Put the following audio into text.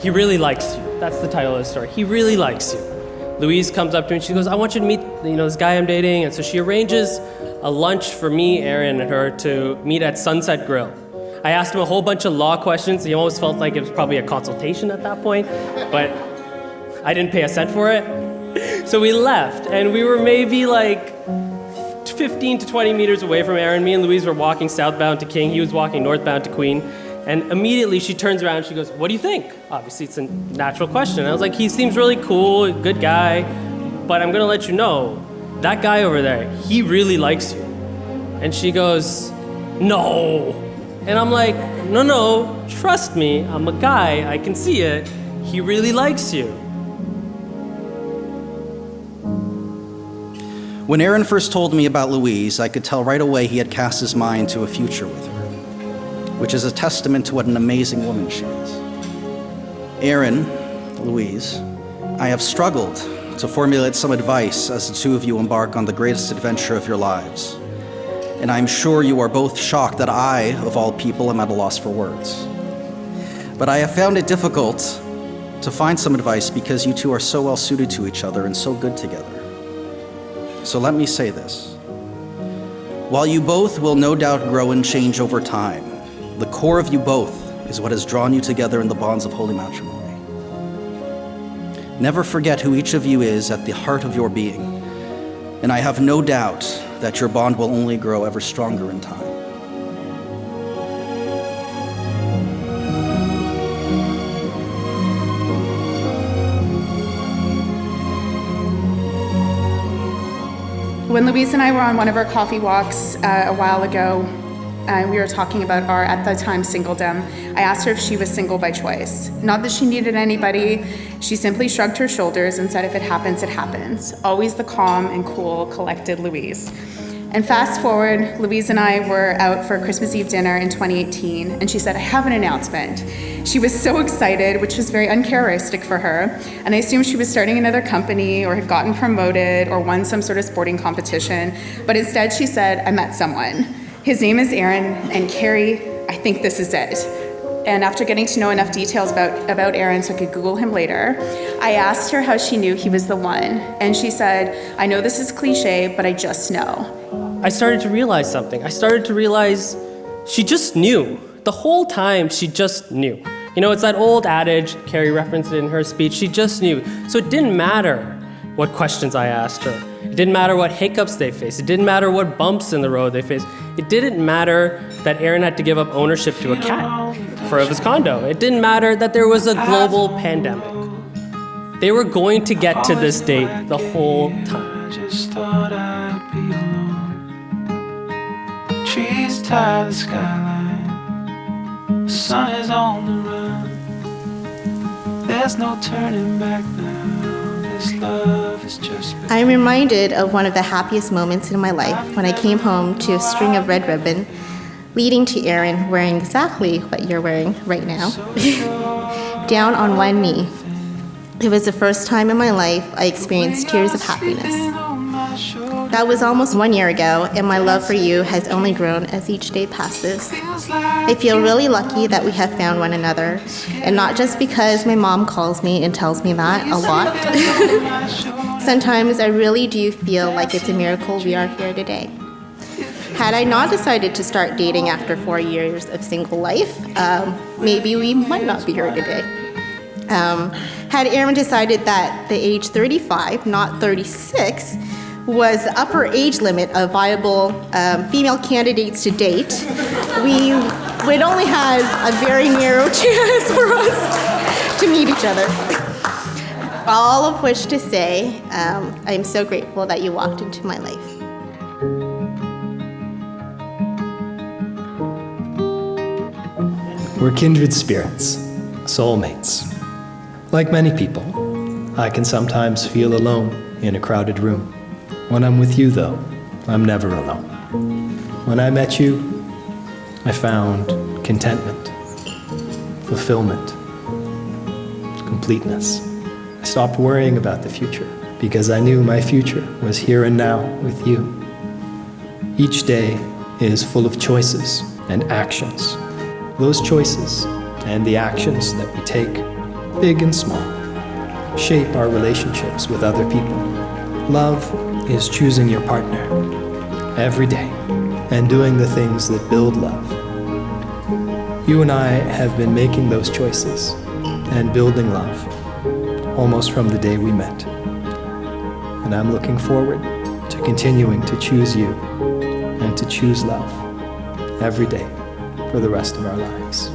He really likes you. That's the title of the story. He really likes you. Louise comes up to me and she goes, I want you to meet, this guy I'm dating. And so she arranges a lunch for me, Aaron, and her to meet at Sunset Grill. I asked him a whole bunch of law questions. He almost felt like it was probably a consultation at that point, but I didn't pay a cent for it. So we left, and we were maybe like 15 to 20 meters away from Aaron. Me and Louise were walking southbound to King. He was walking northbound to Queen. And immediately she turns around and she goes, what do you think? Obviously, it's a natural question. I was like, he seems really cool, good guy, but I'm gonna let you know, that guy over there, he really likes you. And she goes, no. And I'm like, no, trust me, I'm a guy, I can see it. He really likes you. When Aaron first told me about Louise, I could tell right away he had cast his mind to a future with her, which is a testament to what an amazing woman she is. Aaron, Louise, I have struggled to formulate some advice as the two of you embark on the greatest adventure of your lives. And I'm sure you are both shocked that I, of all people, am at a loss for words. But I have found it difficult to find some advice because you two are so well suited to each other and so good together. So let me say this. While you both will no doubt grow and change over time, the core of you both is what has drawn you together in the bonds of holy matrimony. Never forget who each of you is at the heart of your being, and I have no doubt that your bond will only grow ever stronger in time. When Louise and I were on one of our coffee walks a while ago, we were talking about our, at the time, singledom. I asked her if she was single by choice. Not that she needed anybody. She simply shrugged her shoulders and said, if it happens, it happens. Always the calm and cool, collected Louise. And fast forward, Louise and I were out for Christmas Eve dinner in 2018, and she said, I have an announcement. She was so excited, which was very uncharacteristic for her, and I assumed she was starting another company or had gotten promoted or won some sort of sporting competition, but instead she said, I met someone. His name is Aaron, and Carrie, I think this is it. And after getting to know enough details about Aaron so I could Google him later, I asked her how she knew he was the one, and she said, I know this is cliche, but I just know. I started to realize something. I started to realize she just knew. The whole time, she just knew. It's that old adage, Carrie referenced it in her speech, she just knew. So it didn't matter what questions I asked her. It didn't matter what hiccups they faced. It didn't matter what bumps in the road they faced. It didn't matter that Aaron had to give up ownership to a cat of his condo. It didn't matter that there was a global pandemic. They were going to get to this date the whole time. I just thought I'd be alone. Trees tie the skyline. The sun is on the run. There's no turning back now. This love is just begun. I'm reminded of one of the happiest moments in my life when I came home to a string of red ribbon leading to Aaron wearing exactly what you're wearing right now, down on one knee. It was the first time in my life I experienced tears of happiness. That was almost 1 year ago, and my love for you has only grown as each day passes. I feel really lucky that we have found one another, and not just because my mom calls me and tells me that a lot. Sometimes I really do feel like it's a miracle we are here today. Had I not decided to start dating after 4 years of single life, maybe we might not be here today. Had Aaron decided that the age 35, not 36, was the upper age limit of viable female candidates to date, we would only have a very narrow chance for us to meet each other. All of which to say, I'm so grateful that you walked into my life. We're kindred spirits, soulmates. Like many people, I can sometimes feel alone in a crowded room. When I'm with you, though, I'm never alone. When I met you, I found contentment, fulfillment, completeness. I stopped worrying about the future because I knew my future was here and now with you. Each day is full of choices and actions. Those choices and the actions that we take big and small, shape our relationships with other people. Love is choosing your partner every day and doing the things that build love. You and I have been making those choices and building love almost from the day we met. And I'm looking forward to continuing to choose you and to choose love every day for the rest of our lives.